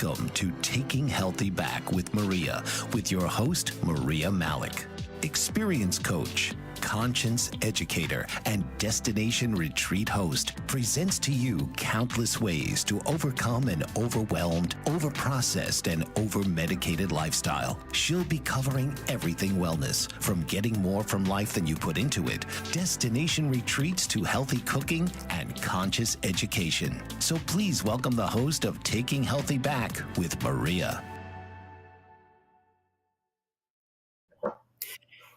Welcome to Taking Healthy Back with Maria, with your host, Maria Malik, experience coach, conscience educator, and destination retreat host, presents to you countless ways to overcome an overwhelmed, overprocessed, and over-medicated lifestyle. She'll be covering everything wellness, from getting more from life than you put into it, destination retreats to healthy cooking and conscious education. So please welcome the host of Taking Healthy Back with Maria.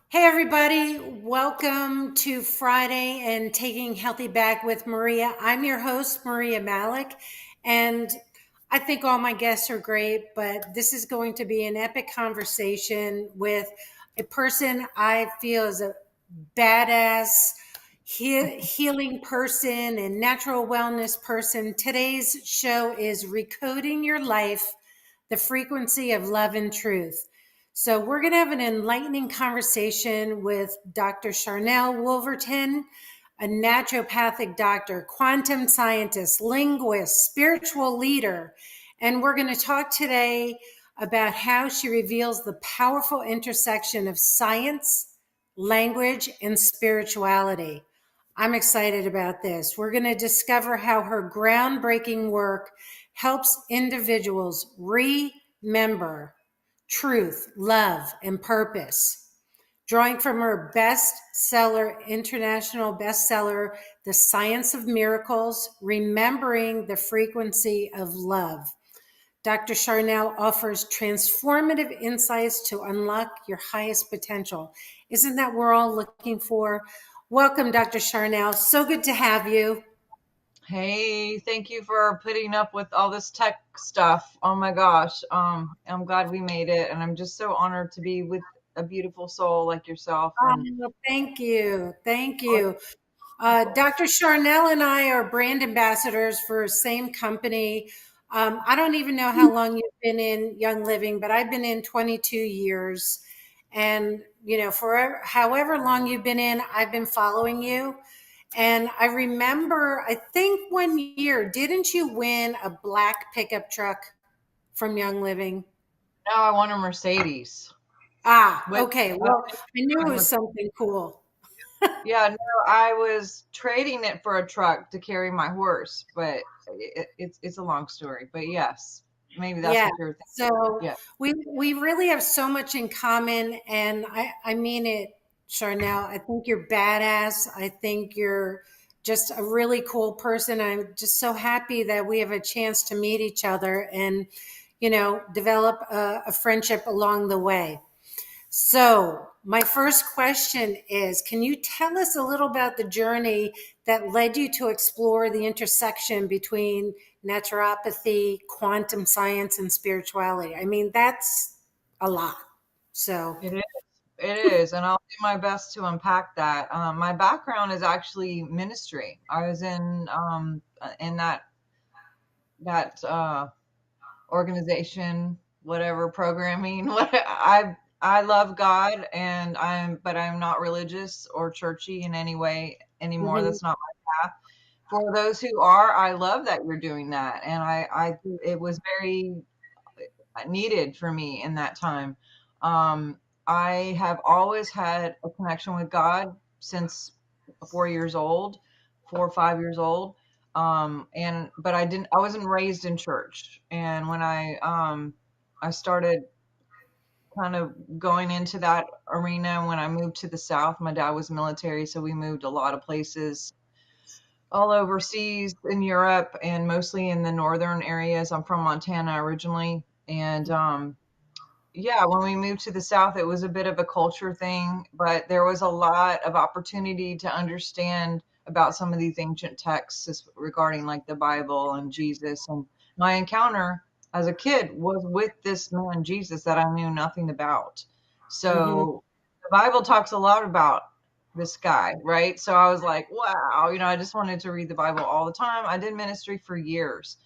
Hey everybody, welcome to Friday and Taking Healthy Back with Maria. I'm your host, Maria Malik, and I think all my guests are great, but this is going to be an epic conversation with a person I feel is a badass healing person and natural wellness person. Today's show is Recoding Your Life, the Frequency of Love and Truth. So we're going to have an enlightening conversation with Dr. Sharnael Wolverton, a naturopathic doctor, quantum scientist, linguist, spiritual leader. And we're going to talk today about how she reveals the powerful intersection of science, language, and spirituality. I'm excited about this. We're going to discover how her groundbreaking work helps individuals remember truth, love, and purpose. Drawing from her bestseller, international bestseller, The Science of Miracles, Remembering the Frequency of Love. Dr. Sharnael offers transformative insights to unlock your highest potential. Isn't that what we're all looking for? Welcome, Dr. Sharnael. So good to have you. Hey, thank you for putting up with all this tech stuff. Oh my gosh. I'm glad we made it, and I'm just so honored to be with a beautiful soul like yourself. Oh, thank you. Thank you. Dr. Sharnael and I are brand ambassadors for the same company. I don't even know how long you've been in Young Living, but I've been in 22 years. And, you know, for however long you've been in, I've been following you. And I remember, I think one year, didn't you win a black pickup truck from Young Living? No, I want a Mercedes. Okay. Well, I knew it was something cool. Yeah, no, I was trading it for a truck to carry my horse, but it's a long story. But yes, maybe that's what you're thinking. So yeah. we really have so much in common, and I mean it, Sharnael. I think you're badass. I think you're just a really cool person. I'm just so happy that we have a chance to meet each other and, you know, develop a friendship along the way. So my first question is, can you tell us a little about the journey that led you to explore the intersection between naturopathy, quantum science, and spirituality? I mean, that's a lot. So It is, and I'll do my best to unpack that. My background is actually ministry. I was in that organization, whatever programming. I love God, and but I'm not religious or churchy in any way anymore. That's not my path. For those who are, I love that you're doing that, and it was very needed for me in that time. I have always had a connection with God since 4 years old, 4 or 5 years old. But I wasn't raised in church. And when I started kind of going into that arena when I moved to the South, my dad was military, so we moved a lot of places all overseas in Europe and mostly in the northern areas. I'm from Montana originally. And yeah, when we moved to the South, it was a bit of a culture thing, but there was a lot of opportunity to understand about some of these ancient texts regarding like the Bible and Jesus. And my encounter as a kid was with this man, Jesus, that I knew nothing about. So the Bible talks a lot about this guy, right? So I was like, wow, you know, I just wanted to read the Bible all the time. I did ministry for years.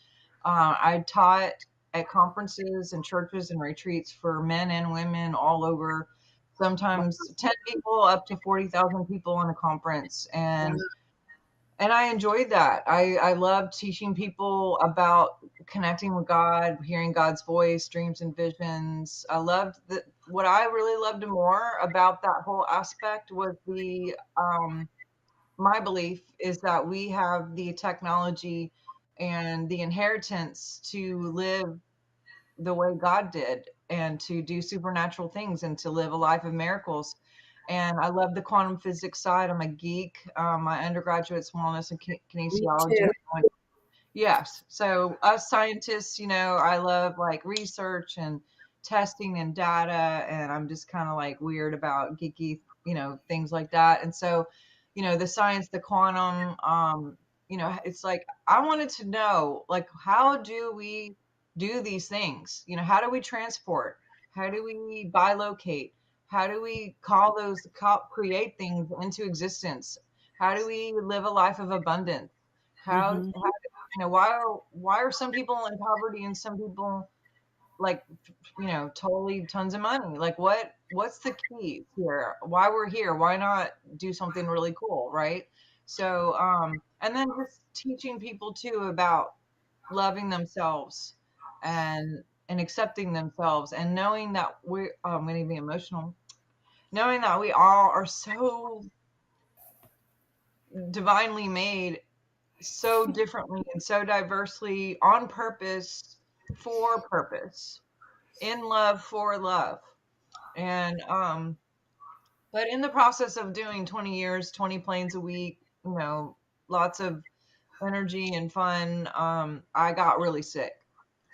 I taught at conferences and churches and retreats for men and women all over, sometimes 10 people up to 40,000 people in a conference. And and I enjoyed that. I loved teaching people about connecting with God, hearing God's voice, dreams and visions. I loved that. What I really loved more about that whole aspect was my belief is that we have the technology and the inheritance to live the way God did and to do supernatural things and to live a life of miracles. And I love the quantum physics side. I'm a geek. My undergraduate's wellness and Me kinesiology. too. Yes. So us scientists, I love like research and testing and data, and I'm just kind of like weird about geeky, things like that. And so, the science, the quantum, it's like I wanted to know, like, how do we do these things? How do we transport? How do we bilocate? How do we create things into existence? How do we live a life of abundance? Hmm. How why are some people in poverty and some people like totally tons of money? Like what's the key here? Why we're here? Why not do something really cool, right? So and then just teaching people too about loving themselves and accepting themselves and knowing that I'm going to be emotional. Knowing that we all are so divinely made so differently and so diversely on purpose for purpose in love for love and but in the process of doing 20 years 20 planes a week, lots of energy and fun, I got really sick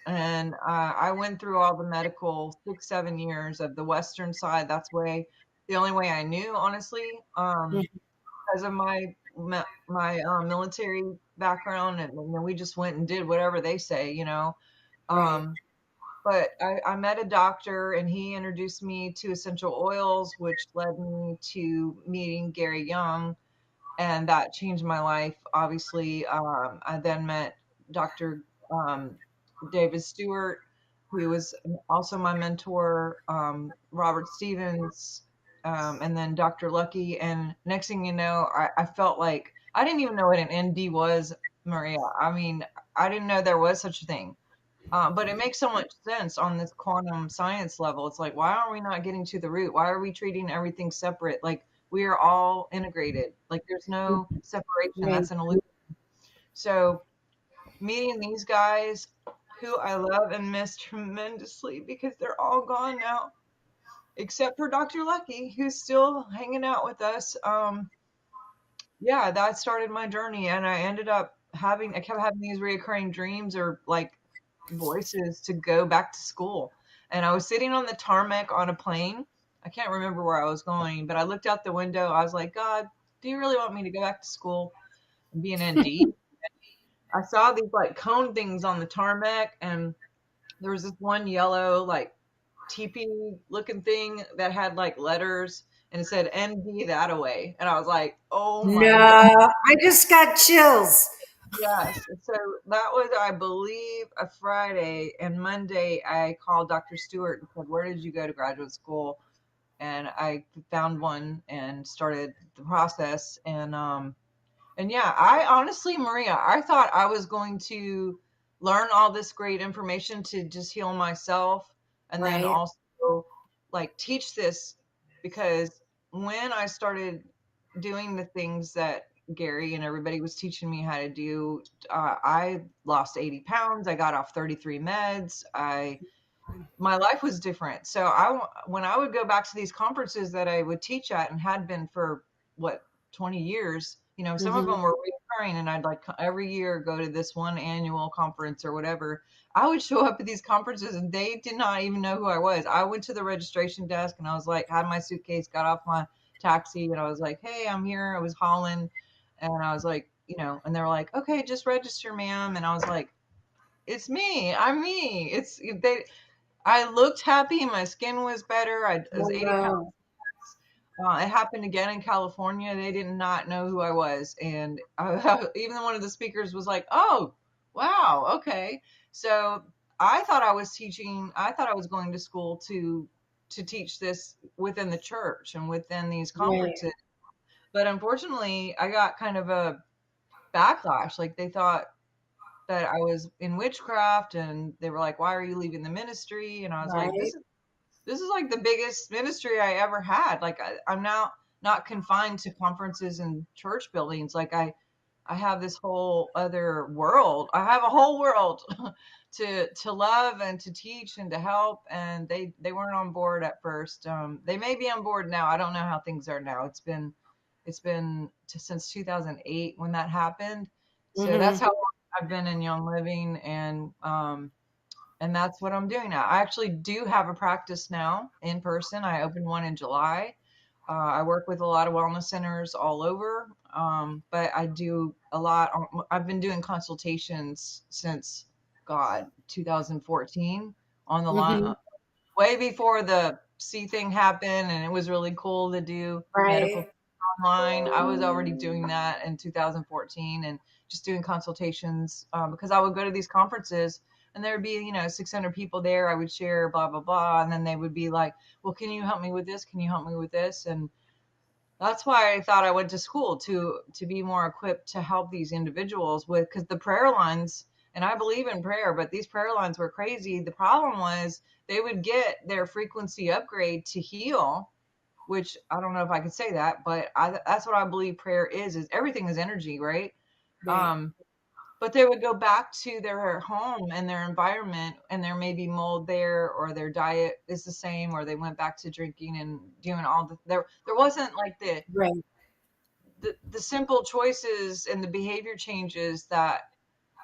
and I went through all the medical 6 7 years of the western side. That's the only way I knew, honestly, because of my military background, and then we just went and did whatever they say, Right. Um, but I met a doctor, and he introduced me to essential oils, which led me to meeting Gary Young, and that changed my life. Obviously, I then met Dr. David Stewart, who was also my mentor, Robert Stevens, and then Dr. Lucky. And next thing you know, I felt like I didn't even know what an ND was, Maria. I mean, I didn't know there was such a thing. But it makes so much sense on this quantum science level. It's like, why are we not getting to the root? Why are we treating everything separate? Like, we are all integrated. Like, there's no separation. Right. That's an illusion. So, meeting these guys who I love and miss tremendously because they're all gone now, except for Dr. Lucky, who's still hanging out with us. Yeah, that started my journey, and I kept having these reoccurring dreams or like voices to go back to school. And I was sitting on the tarmac on a plane. I can't remember where I was going, but I looked out the window. I was like, God, do you really want me to go back to school and be an ND? I saw these like cone things on the tarmac, and there was this one yellow, like teepee looking thing that had like letters and it said ND that away. And I was like, oh No, my God. I just got chills. Yes. So that was, I believe, a Friday. And Monday, I called Dr. Stewart and said, where did you go to graduate school? And I found one and started the process. And yeah, I honestly, Maria, I thought I was going to learn all this great information to just heal myself and then Right. also like teach this because when I started doing the things that Gary and everybody was teaching me how to do, I lost 80 pounds. I got off 33 meds. My life was different. So when I would go back to these conferences that I would teach at and had been for what 20 years, some of Hmm. them were recurring, and I'd like every year go to this one annual conference or whatever. I would show up at these conferences and they did not even know who I was. I went to the registration desk and I was like, had my suitcase, got off my taxi, and I was like, hey, I'm here. I was hauling, and I was like, and they were like, okay, just register, ma'am. And I was like, it's me. I'm me. I looked happy. My skin was better. I was 80 pounds. Wow. It happened again in California. They did not know who I was. And even one of the speakers was like, oh, wow. Okay. So I thought I was going to school to teach this within the church and within these Right. conferences. But unfortunately, I got kind of backlash. Like they thought that I was in witchcraft, and they were like, "Why are you leaving the ministry?" And I was like, Right. this is like the biggest ministry I ever had. Like I'm now not confined to conferences and church buildings. Like I have this whole other world. I have a whole world to love and to teach and to help. And they weren't on board at first. They may be on board now. I don't know how things are now. It's been since 2008 when that happened. So that's Mm-hmm. how long I've been in Young Living, and that's what I'm doing now. I actually do have a practice now in person. I opened one in July. I work with a lot of wellness centers all over, but I do a lot. I've been doing consultations since God 2014 on the line, Mm-hmm. way before the C thing happened, and it was really cool to do medical Right. online. I was already doing that in 2014 and just doing consultations because I would go to these conferences and there would be, 600 people there. I would share blah, blah, blah. And then they would be like, well, can you help me with this? Can you help me with this? And that's why I thought I went to school to be more equipped to help these individuals with, because the prayer lines, and I believe in prayer, but these prayer lines were crazy. The problem was they would get their frequency upgrade to heal, which I don't know if I could say that, but that's what I believe prayer is everything is energy, right? Right. Um, but they would go back to their home and their environment, and there may be mold there, or their diet is the same, or they went back to drinking and doing all there wasn't like Right. the simple choices and the behavior changes that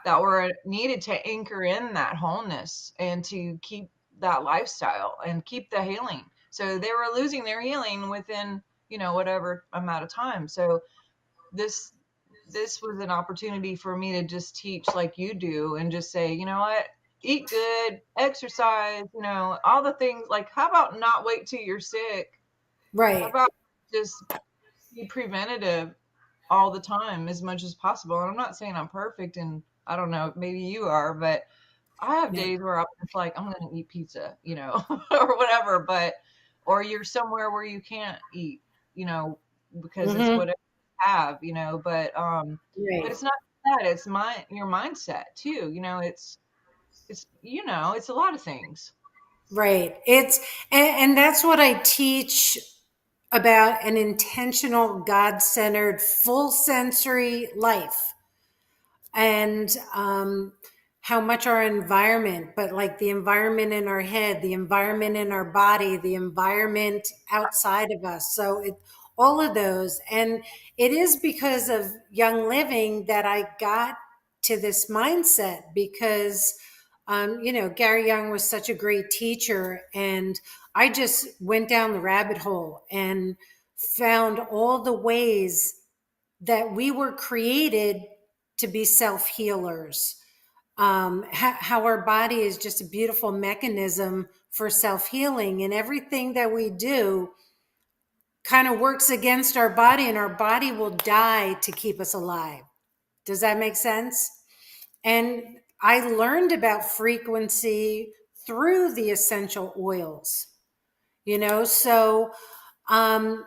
were needed to anchor in that wholeness and to keep that lifestyle and keep the healing. So they were losing their healing within, whatever amount of time. So this this was an opportunity for me to just teach like you do and just say, you know what, eat good, exercise, all the things. Like, how about not wait till you're sick? How Right. about just be preventative all the time as much as possible? And I'm not saying I'm perfect, and I don't know, maybe you are, but I have Yeah. days where I'm just like, I'm going to eat pizza, or whatever, or you're somewhere where you can't eat, because it's Mm-hmm. whatever you have, but Right. it's not that, it's your mindset too. It's a lot of things. Right. And that's what I teach about an intentional, God centered, full sensory life. And how much our environment, but like the environment in our head, the environment in our body, the environment outside of us. So all of those. And it is because of Young Living that I got to this mindset because, Gary Young was such a great teacher. And I just went down the rabbit hole and found all the ways that we were created to be self healers. How our body is just a beautiful mechanism for self healing, and everything that we do kind of works against our body, and our body will die to keep us alive. Does that make sense? And I learned about frequency through the essential oils, so um,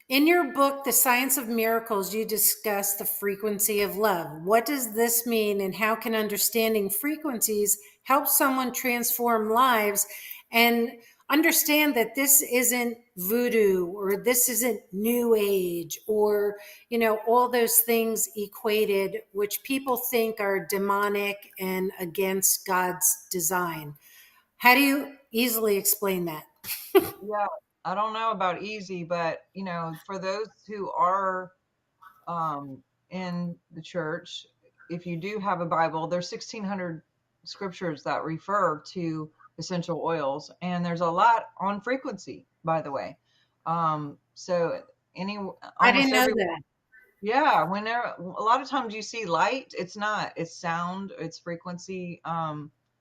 in your book, The Science of Miracles, you discuss the frequency of love. What does this mean, and how can understanding frequencies help someone transform lives and understand that this isn't voodoo or this isn't new age or, all those things equated, which people think are demonic and against God's design? How do you easily explain that? Yeah, I don't know about easy, but for those who are in the church, if you do have a Bible, there's 1,600 scriptures that refer to essential oils, and there's a lot on frequency, by the way. So any I didn't almost know every that. yeah, whenever a lot of times you see light, it's not, it's sound, it's frequency.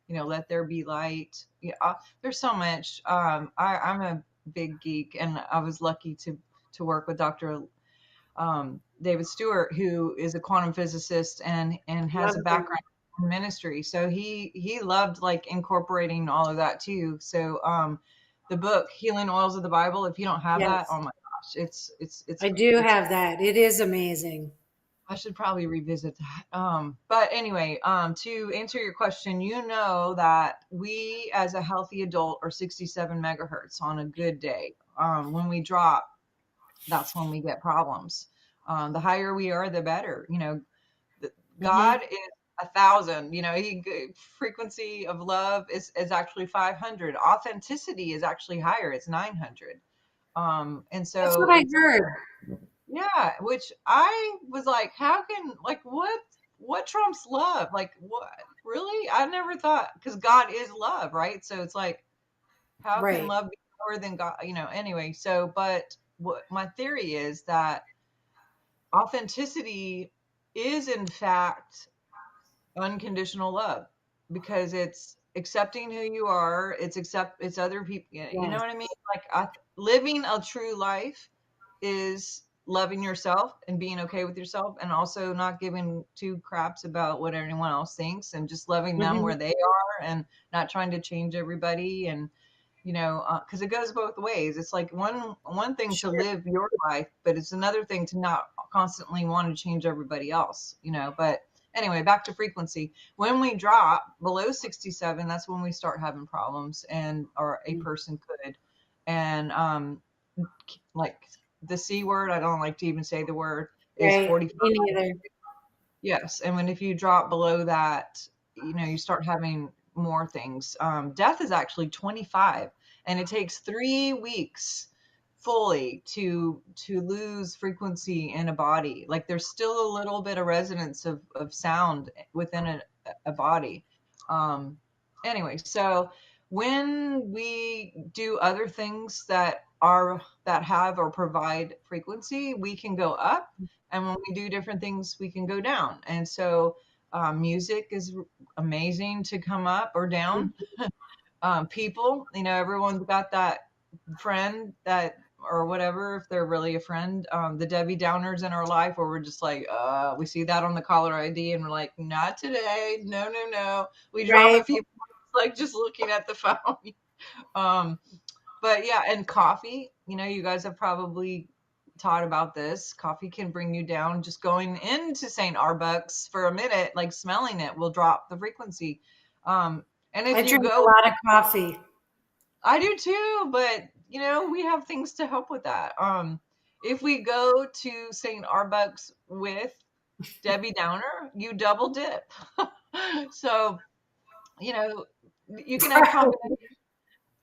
Let there be light. Yeah, there's so much. I'm a big geek, and I was lucky to work with Dr. David Stewart, who is a quantum physicist and has Love a that. background in ministry. So he loved like incorporating all of that too. So the book Healing Oils of the Bible, if you don't have that, Yes. oh my gosh, it's I do it's have that. It is amazing. I should probably revisit that. But anyway, to answer your question, you know that we as a healthy adult are 67 megahertz on a good day. When we drop, that's when we get problems. The higher we are, the better. You know, Mm-hmm. God is 1,000. You know, frequency of love is actually 500. Authenticity is actually higher. It's 900. And That's what so I it's heard. yeah, which I was like, how can like what trumps love? Like what really? I never thought because God is love, right? So it's like, how can Right. love be more than God? You know, anyway, so but what my theory is that authenticity is in fact unconditional love because it's accepting who you are, it's other people, you know Yes. what I mean? Like living a true life is loving yourself and being okay with yourself and also not giving two craps about what anyone else thinks and just loving them Mm-hmm. where they are and not trying to change everybody. And you know, because it goes both ways. It's like one thing to Sure. live your life, but it's another thing to not constantly want to change everybody else, you know. But anyway, back to frequency. When we drop below 67, that's when we start having problems, and or a person could. And like the C word, I don't like to even say the word, is Right. 45. Me neither. Yes. And when if you drop below that, you know, you start having more things. Death is actually 25, and it takes 3 weeks fully to lose frequency in a body. Like there's still a little bit of resonance of sound within a body. Um, anyway, so when we do other things that have or provide frequency, we can go up, and when we do different things, we can go down. And so music is amazing to come up or down. People, you know, everyone's got that friend that or whatever, if they're really a friend, the Debbie Downers in our life where we're just like, we see that on the caller ID and we're like, not today. No, no, no. We drop a Right. few points, like just looking at the phone. um, but yeah, and coffee, you know, you guys have probably taught about this. Coffee can bring you down. Just going into St. Arbucks for a minute, like smelling it will drop the frequency. And if I you drink a go, lot of coffee. I do too, but you know, we have things to help with that. If we go to St. Arbucks with Debbie Downer, you double dip. So, you know, you can have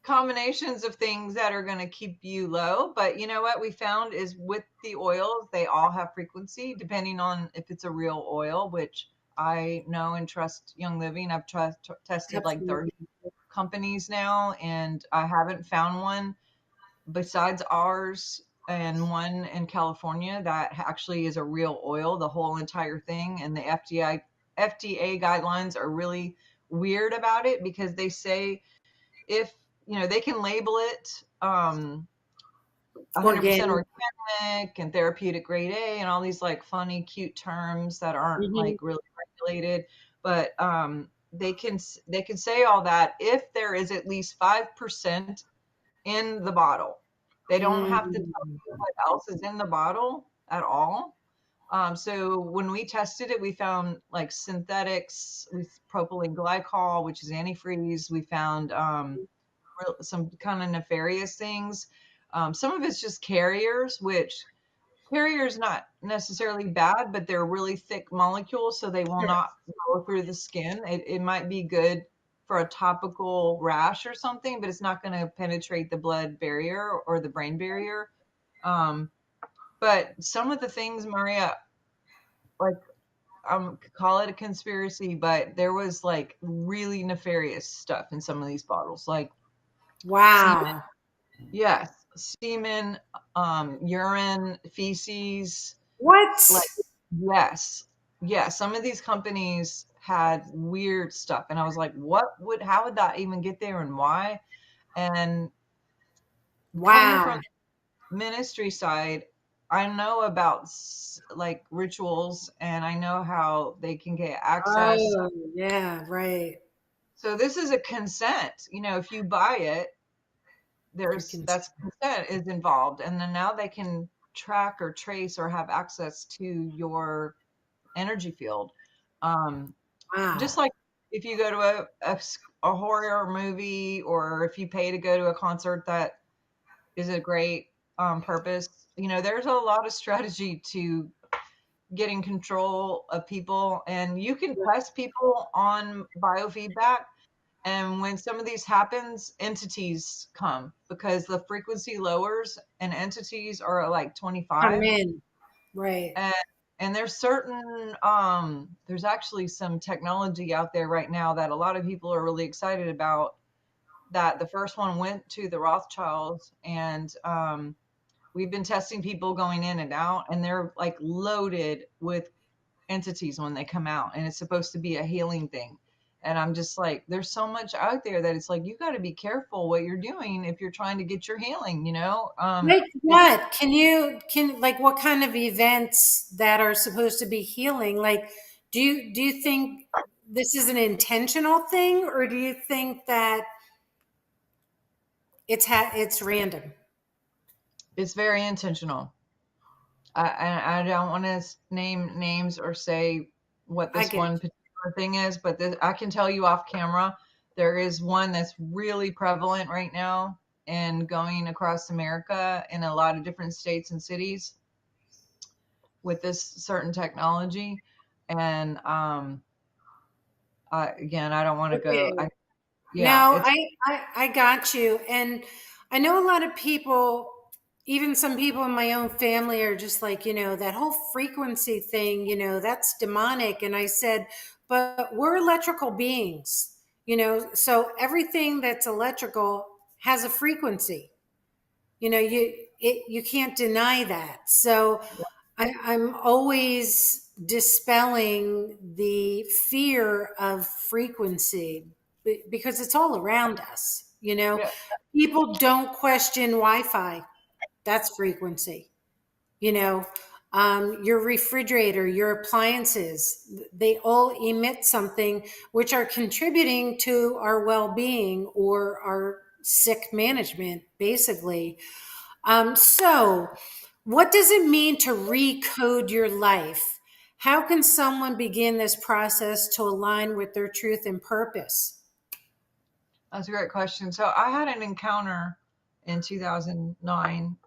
combinations of things that are going to keep you low. But you know what we found is with the oils, they all have frequency depending on if it's a real oil, which I know and trust Young Living. I've tested like 30 Absolutely. companies now, and I haven't found one besides ours and one in California that actually is a real oil, the whole entire thing. And the FDA guidelines are really weird about it because they say if you know they can label it 100% Organic. organic and therapeutic grade A and all these like funny cute terms that aren't Hmm. like really regulated, but they can say all that if there is at least 5% in the bottle. They don't have to tell Mm. you what else is in the bottle at all. So when we tested it, we found like synthetics with propylene glycol, which is antifreeze. We found some kind of nefarious things. Some of it's just carriers, which carriers not necessarily bad, but they're really thick molecules, so they will Sure. not go through the skin. It might be good for a topical rash or something, but it's not going to penetrate the blood barrier or the brain barrier. Um, but some of the things, Maria, like call it a conspiracy, but there was like really nefarious stuff in some of these bottles, like semen. Wow. Yes, semen, urine, feces, What? like yes. Yeah, some of these companies had weird stuff and I was like, how would that even get there and why? And coming from Wow. the ministry side, I know about like rituals and I know how they can get access. Oh, yeah, right. So this is a consent. You know, if you buy it, You there's can. that's consent is involved, and then now they can track or trace or have access to your energy field. Um, Wow. just like if you go to a horror movie, or if you pay to go to a concert that is a great purpose, there's a lot of strategy to getting control of people, and you can test people on biofeedback. And when some of these happens, entities come because the frequency lowers and entities are like Come 25. in. Right. And there's certain there's actually some technology out there right now that a lot of people are really excited about, that the first one went to the Rothschilds, and we've been testing people going in and out, and they're like loaded with entities when they come out, and it's supposed to be a healing thing. And I'm just like, there's so much out there that it's like, you got to be careful what you're doing if you're trying to get your healing. Like It's what? Can like what kind of events that are supposed to be healing? Like, do you think this is an intentional thing, or do you think that it's random? it's very intentional. I don't want to name names or say what I this get one particular thing is, but I can tell you off camera, there is one that's really prevalent right now and going across America in a lot of different states and cities with this certain technology. And again, I don't want to go. okay. Yeah, No, it's I got you. And I know a lot of people, even some people in my own family are just like, that whole frequency thing, that's demonic. And I said, but we're electrical beings, so everything that's electrical has a frequency. You can't deny that. So I'm always dispelling the fear of frequency because it's all around us. yeah, People don't question Wi-Fi. That's frequency. You know, your refrigerator, your appliances, they all emit something which are contributing to our well-being or our sick management, basically. So, what does it mean to recode your life? How can someone begin this process to align with their truth and purpose? that's a great question. So I had an encounter in 2009.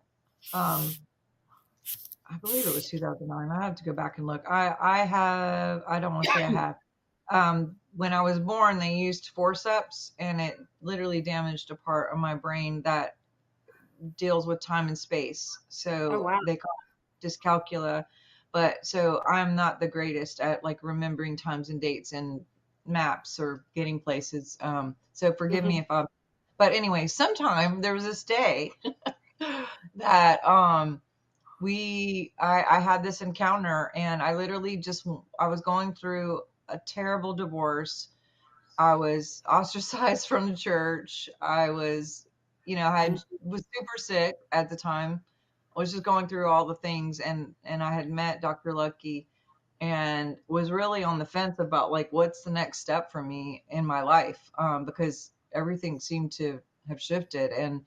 I believe it was 2009. I have to go back and look. I don't want to say I have. When I was born, they used forceps, and it literally damaged a part of my brain that deals with time and space. Oh, So wow. they call it dyscalculia. But so I'm not the greatest at like remembering times and dates and maps or getting places. So forgive me Mhm. if I'm, but anyway, sometime there was this day that I had this encounter, and I literally just I was going through a terrible divorce. I was ostracized from the church. I was, was super sick at the time. I was just going through all the things, and I had met Dr. Lucky and was really on the fence about like what's the next step for me in my life, because everything seemed to have shifted, and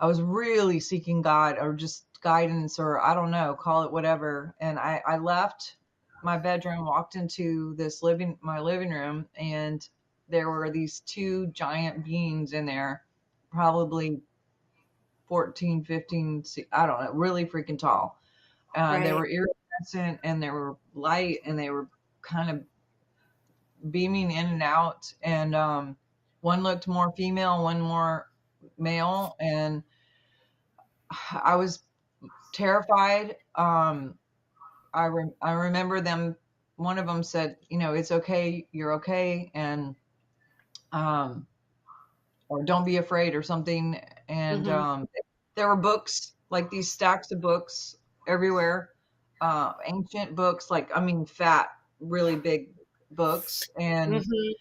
I was really seeking God or just guidance, or I don't know, call it whatever. And I left my bedroom, walked into my living room, and there were these two giant beings in there, probably 14, 15, I don't know, really freaking tall. They Right. were iridescent, and they were light, and they were kind of beaming in and out. And one looked more female, one more male. And I was terrified. I remember them. One of them said, "It's okay. You're okay," and um, or "Don't be afraid," or something. And Hmm. there were books, like these stacks of books everywhere, ancient books, like I mean, fat, really big books. And Hmm.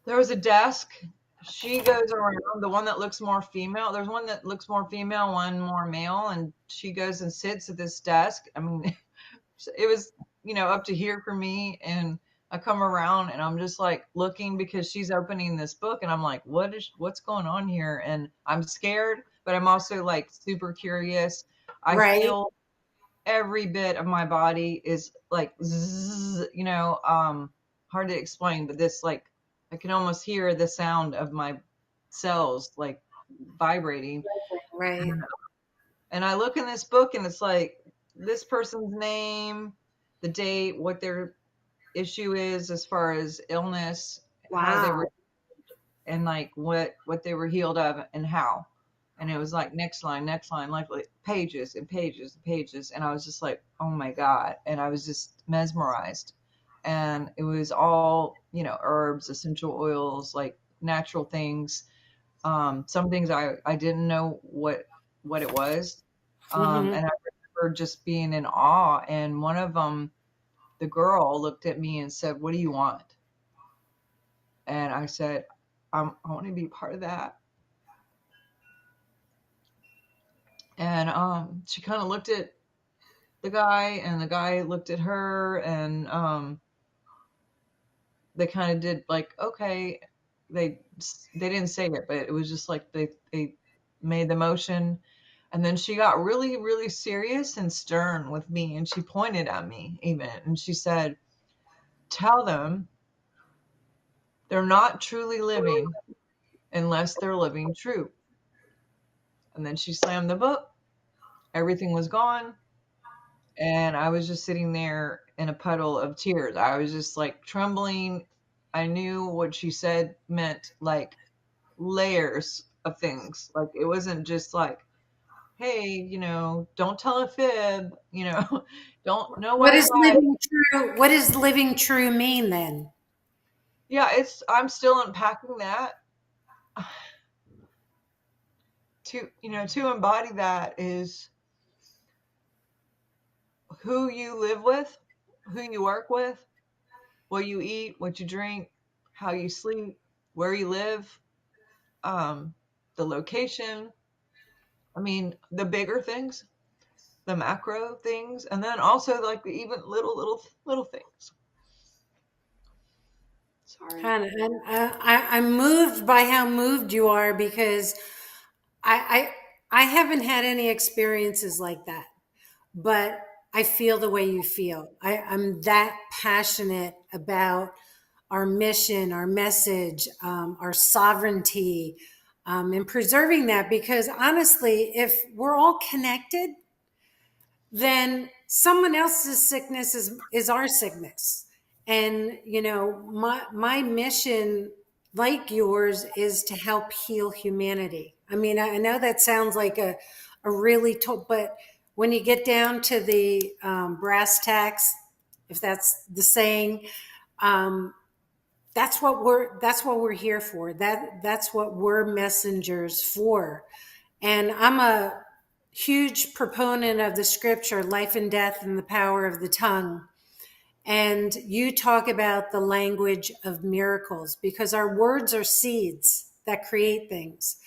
there was a desk. She goes around, the one that looks more female. There's one that looks more female, one more male, and she goes and sits at this desk. I mean, it was, up to here for me. And I come around, and I'm just like looking because she's opening this book, and I'm like, what's going on here? And I'm scared, but I'm also like super curious. I Right. feel every bit of my body is like, zzz, hard to explain, but this, like, I can almost hear the sound of my cells like vibrating. Right. And I look in this book and it's like this person's name, the date, what their issue is as far as illness, how they Wow. were, and like what they were healed of and how. And it was like next line, like pages and pages and pages. And I was just like, oh my God. And I was just mesmerized. And it was all, herbs, essential oils, like natural things. Some things I didn't know what it was. Mm-hmm. And I remember just being in awe. And one of them, the girl looked at me and said, "What do you want?" And I said, I want to be part of that. And she kind of looked at the guy, and the guy looked at her, and they kind of did like, okay. They didn't say it, but it was just like they made the motion. And then she got really, really serious and stern with me, and she pointed at me even, and she said, "Tell them they're not truly living unless they're living true." And then she slammed the book. Everything was gone. And I was just sitting there in a puddle of tears. I was just like trembling. I knew what she said meant like layers of things. Like it wasn't just like, hey, don't tell a fib, don't know What why is lie. living true? What does living true mean then? Yeah, I'm still unpacking that. To embody that is who you live with, who you work with, what you eat, what you drink, how you sleep, where you live, the location. I mean, the bigger things, the macro things, and then also like the even little things. Sorry. And I'm moved by how moved you are because I haven't had any experiences like that, but I feel the way you feel. I'm that passionate about our mission, our message, our sovereignty, and preserving that because honestly, if we're all connected, then someone else's sickness is our sickness. And my mission, like yours, is to help heal humanity. I mean, I know that sounds like a really but when you get down to the brass tacks, if that's the saying, um, that's what we're here for. That's what we're messengers for. And I'm a huge proponent of the scripture, life and death and the power of the tongue. And you talk about the language of miracles because our words are seeds that create things.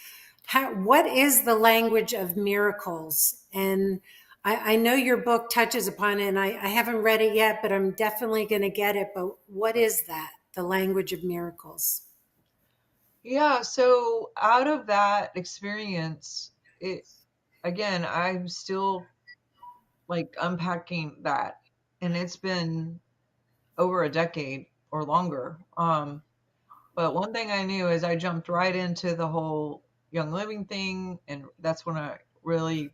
What is the language of miracles? And I know your book touches upon it, and I haven't read it yet, but I'm definitely going to get it. But what is that, the language of miracles? Yeah, so out of that experience, I'm still like unpacking that, and it's been over a decade or longer. But one thing I knew is I jumped right into the whole Young Living thing, and that's when I really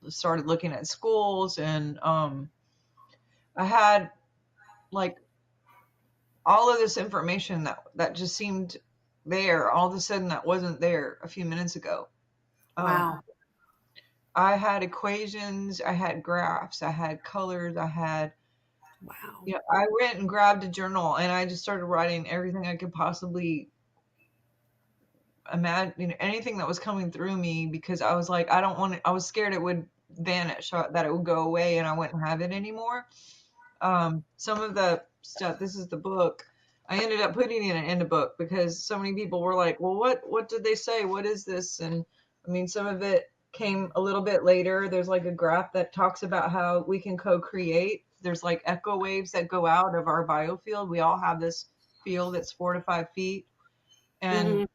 started looking at schools, and I had like all of this information that just seemed there all of a sudden that wasn't there a few minutes ago. Wow. I had equations, I had graphs, I had colors, Wow. I went and grabbed a journal and I just started writing everything I could possibly imagine, anything that was coming through me, because I was like, I was scared it would vanish, that it would go away and I wouldn't have it anymore. Some of the stuff, this is the book, I ended up putting in a book because so many people were like, well, what did they say? What is this? And I mean, some of it came a little bit later. There's like a graph that talks about how we can co-create. There's like echo waves that go out of our biofield. We all have this field that's 4 to 5 feet. And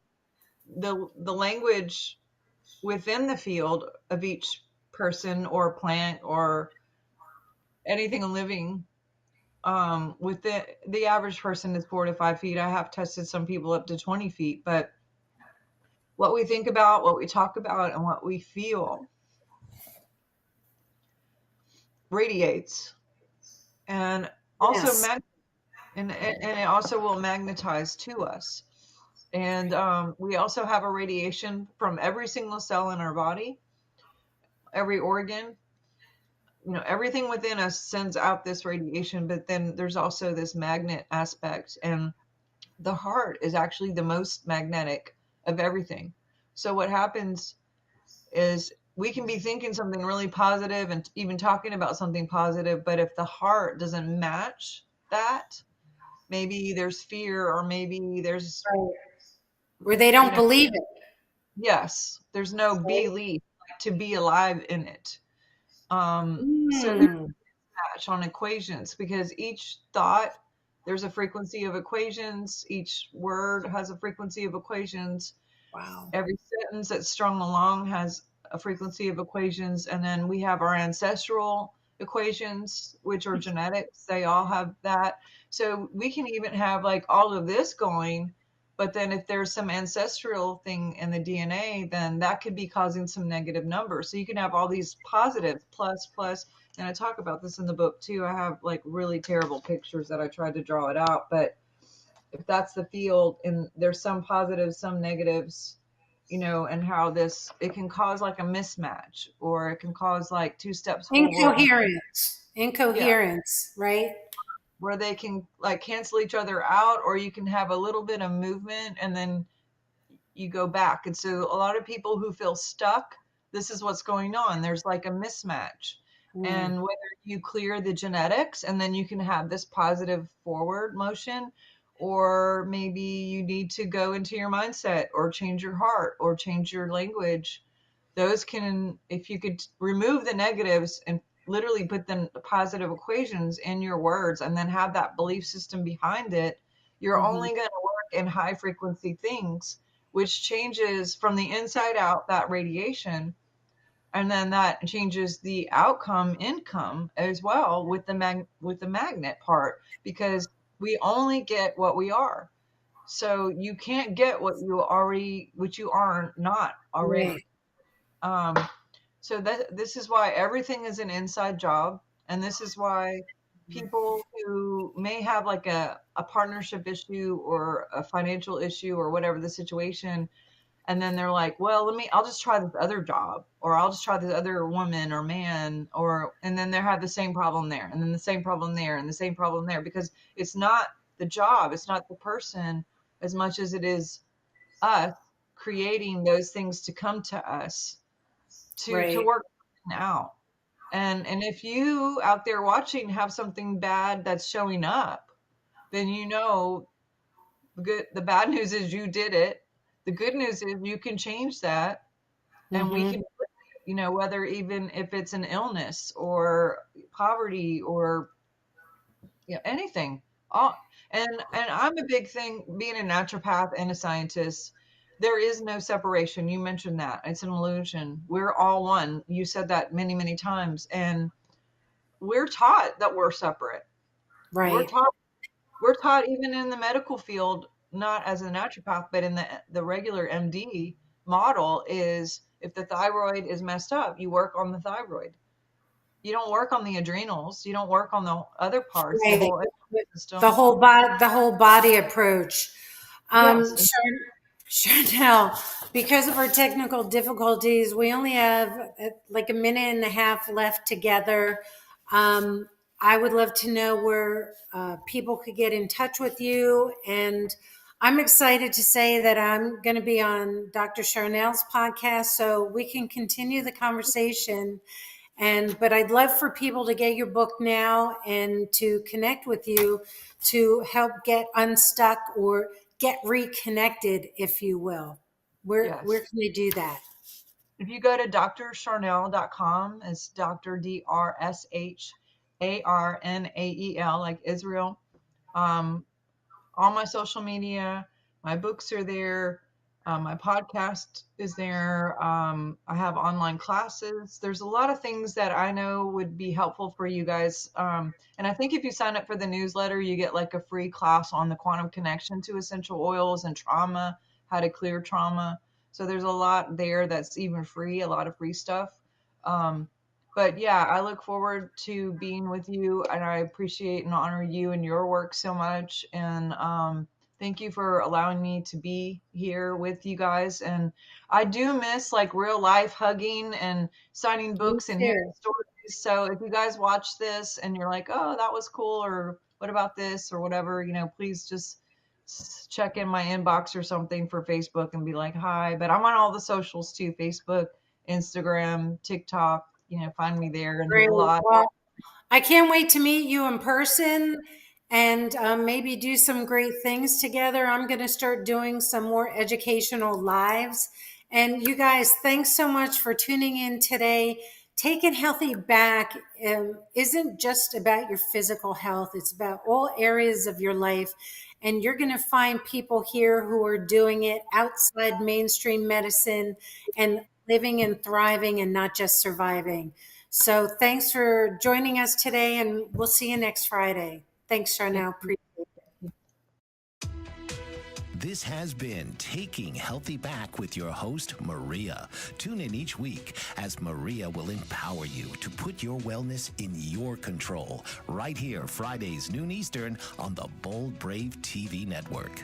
the language within the field of each person or plant or anything living. With the average person is 4 to 5 feet. I have tested some people up to 20 feet, but what we think about, what we talk about, and what we feel radiates, and also Yes. and it also will magnetize to us. And we also have a radiation from every single cell in our body, every organ. Everything within us sends out this radiation, but then there's also this magnet aspect, and the heart is actually the most magnetic of everything. So what happens is we can be thinking something really positive and even talking about something positive, but if the heart doesn't match that, maybe there's fear, or maybe there's, Right. Where they don't believe it. yes, there's no Right? belief to be alive in it. So there's Mm. a match on equations, because each thought, there's a frequency of equations. Each word has a frequency of equations. Wow. Every sentence that's strung along has a frequency of equations. And then we have our ancestral equations, which are genetics. They all have that. So we can even have like all of this going, but then if there's some ancestral thing in the DNA, then that could be causing some negative numbers. So you can have all these positives, plus, plus. And I talk about this in the book too. I have like really terrible pictures that I tried to draw it out, but if that's the field, and there's some positives, some negatives, and how it can cause like a mismatch, or it can cause like two steps forward. Incoherence. Yeah, Incoherence, right? where they can like cancel each other out, or you can have a little bit of movement and then you go back. And so a lot of people who feel stuck, this is what's going on. There's like a mismatch. Mm. And whether you clear the genetics and then you can have this positive forward motion, or maybe you need to go into your mindset or change your heart or change your language. Those can, if you could remove the negatives and literally put the positive equations in your words and then have that belief system behind it, you're Mhm. only going to work in high frequency things, which changes from the inside out that radiation. And then that changes the income as well with with the magnet part, because we only get what we are. So you can't get what you are not Right. already. Um, so this is why everything is an inside job. And this is why people who may have like a partnership issue or a financial issue or whatever the situation, and then they're like, well, I'll just try this other job, or I'll just try this other woman or man, and then they have the same problem there, and then the same problem there, and the same problem there, because it's not the job, it's not the person as much as it is us creating those things to come to us to Right. work out. And if you out there watching have something bad that's showing up, then the bad news is you did it. The good news is you can change that, and we Mm-hmm. can, whether even if it's an illness or poverty or anything. All and I'm a big thing, being a naturopath and a scientist. There is no separation. You mentioned that. It's an illusion. We're all one. You said that many, many times. And we're taught that we're separate. We're Right. taught we're taught even in the medical field, not as a naturopath, but in the regular MD model, is if the thyroid is messed up, you work on the thyroid. You don't work on the adrenals. You don't work on the other parts, the Right. whole system. The whole body approach. Yes. Chanel, because of our technical difficulties, we only have like a minute and a half left together. Um, I would love to know where people could get in touch with you. And I'm excited to say that I'm going to be on Dr. Sharnael's podcast, so we can continue the conversation. But I'd love for people to get your book now and to connect with you to help get unstuck or get reconnected, if you will. Where Yes. can they do that? If you go to drsharnael.com, it's Dr. DRSHARNAEL, like Israel. All my social media, my books are there. My podcast is there. I have online classes. There's a lot of things that I know would be helpful for you guys. And I think if you sign up for the newsletter, you get like a free class on the quantum connection to essential oils and trauma, how to clear trauma. So there's a lot there that's even free, a lot of free stuff. But yeah, I look forward to being with you, and I appreciate and honor you and your work so much. And thank you for allowing me to be here with you guys. And I do miss like real life hugging and signing Me books and hearing too. stories. So if you guys watch this and you're like, oh, that was cool, or what about this, or whatever, please just check in my inbox or something for Facebook and be like, hi. But I'm on all the socials too: Facebook, Instagram, TikTok. Find me there. And there's Great. a lot. Well, I can't wait to meet you in person and maybe do some great things together. I'm going to start doing some more educational lives. And you guys, thanks so much for tuning in today. Taking Healthy Back isn't just about your physical health, it's about all areas of your life. And you're going to find people here who are doing it outside mainstream medicine and living and thriving and not just surviving. So thanks for joining us today, and we'll see you next Friday. Thanks, Sharnael. This has been Taking Healthy Back with your host, Maria. Tune in each week as Maria will empower you to put your wellness in your control. Right here, Fridays, noon Eastern, on the Bold Brave TV network.